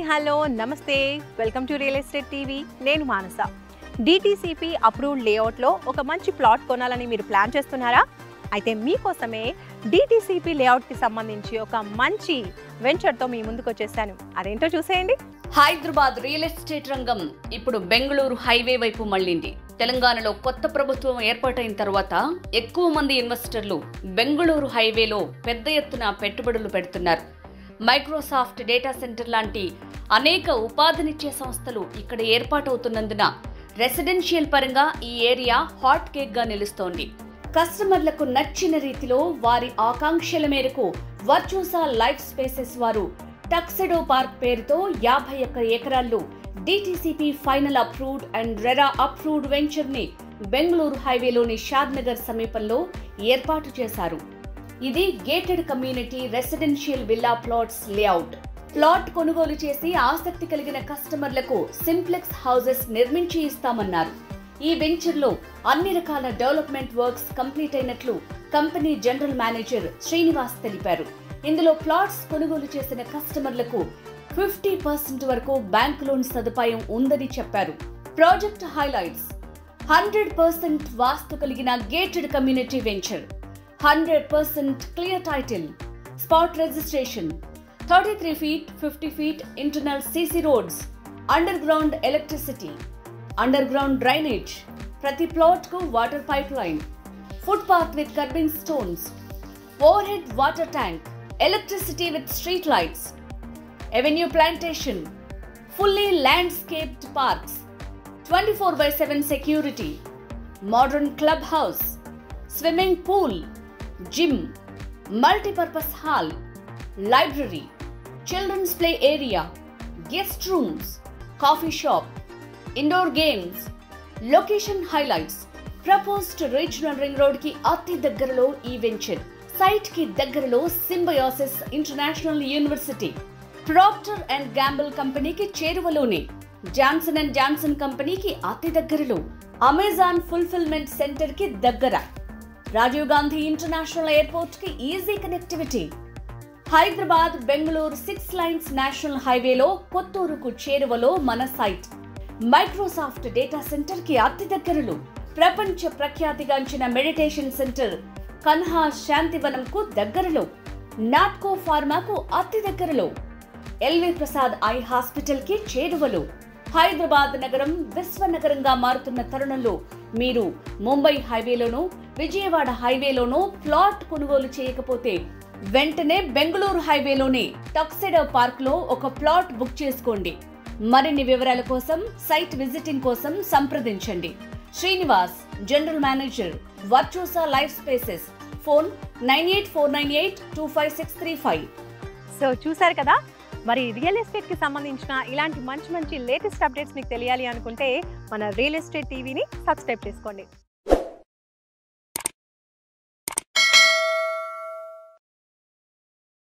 Hello నమస్తే welcome to real estate TV నేను మానస DTCP approved లేఅవుట్లో ఒక మంచి ప్లాట్ కొనాలని మీరు ప్లాన్ చేస్తున్నారా అయితే మీకోసమే డిటిసిపి లేఅవుట్కి సంబంధించి ఒక మంచి వెంచర్తో మీ ముందుకు వచ్చేసాను అదేంటో చూసేయండి. హైదరాబాద్ రియల్ ఎస్టేట్ రంగం ఇప్పుడు బెంగళూరు హైవే వైపు మళ్లింది. తెలంగాణలో కొత్త ప్రభుత్వం ఏర్పాటైన తర్వాత ఎక్కువ మంది ఇన్వెస్టర్లు బెంగళూరు హైవేలో పెద్ద ఎత్తున పెట్టుబడులు పెడుతున్నారు. మైక్రోసాఫ్ట్ డేటా సెంటర్ లాంటి అనేక ఉపాధినిచ్చే సంస్థలు ఇక్కడ ఏర్పాటవుతున్నందున రెసిడెన్షియల్ పరంగా ఈ ఏరియా హాట్ కేక్ గా నిలుస్తోంది. కస్టమర్లకు నచ్చిన రీతిలో వారి ఆకాంక్షల మేరకు వర్చుసా లైఫ్ స్పేసెస్ వారు టక్సెడో పార్క్ పేరుతో 51 ఎకరాల్లో DTCP final approved and RERA approved venture ని బెంగళూరు హైవేలోని షాద్నగర్ సమీపంలో ఏర్పాటు చేశారు. ఇది gated community residential villa plots layout. Plot కొనుగోలు చేసి ఆసక్తి కలిగిన కస్టమర్లకు సింప్లెక్స్ హౌసెస్ నిర్మించి ఇస్తామన్నారు. ఈ వెంచర్ లో అన్ని రకాల డెవలప్మెంట్ వర్క్స్ కంప్లీట్ అయినట్లు కంపెనీ జనరల్ మేనేజర్ శ్రీనివాస్ తెలిపారు. ఇందులో ప్లాట్స్ కొనుగోలు చేసిన కస్టమర్లకు 50% వరకు బ్యాంక్ లోన్ సదుపాయం ఉందని చెప్పారు. ప్రాజెక్ట్ హైలైట్స్: 100% వాస్తు కలిగిన gated community venture, 100% clear title, spot registration, 33 feet, 50 feet internal CC roads, underground electricity, underground drainage, prati plot ku water pipeline, footpath with curbing stones, overhead water tank, electricity with street lights, avenue plantation, fully landscaped parks, 24/7 security, modern clubhouse, swimming pool, gym, multi-purpose hall, library, children's play area, guest rooms, coffee shop, indoor games. Location highlights: proposed regional ring road ki ati దగ్గరలో ఈ venture, site కి దగ్గరలో symbiosis international university, Procter and Gamble కంపెనీకి చేరువలోనే, Johnson and Johnson కంపెనీకి అతి దగ్గరలో, Amazon fulfilment centre కి దగ్గర, రాజీవ్ గాంధీ ఇంటర్నేషనల్ ఎయిర్పోర్ట్ కి easy connectivity, Hyderabad Bengaluru 6 lines national హైవేలో కొత్తూరుకు చేరువలో మన సైట్, మైక్రోసాఫ్ట్ డేటా సెంటర్ కి అతి దగ్గరలో, ప్రపంచ ప్రఖ్యాతిగాంచిన మెడిటేషన్ సెంటర్ కన్హా శాంతివనం కు దగ్గరలో, నాట్కో ఫార్మాకు అతి దగ్గరలో, ఎల్వి ప్రసాద్ ఐ హాస్పిటల్ కి చేరువలో. హైదరాబాద్ నగరం విశ్వనగరంగా మారుతున్న తరుణంలో మీరు ముంబై హైవేలోనూ విజయవాడ హైవేలోనూ ప్లాట్ కొనుగోలు చేయకపోతే వెంటనే బెంగళూరు హైవేలోని టక్సెడో పార్క్ లో ఒక ప్లాట్ బుక్ చేసుకోండి. మరిన్ని వివరాల కోసం సైట్ విజిటింగ్ కోసం సంప్రదించండి. Srinivas, general manager, Virtusa life spaces, phone 9849825635. So చూసారు కదా, మరి రియల్ ఎస్టేట్కి సంబంధించిన ఇలాంటి మంచి లేటెస్ట్ అప్డేట్స్ మీకు తెలియాలి అనుకుంటే మన రియల్ ఎస్టేట్ టీవీని సబ్స్క్రైబ్ చేసుకోండి.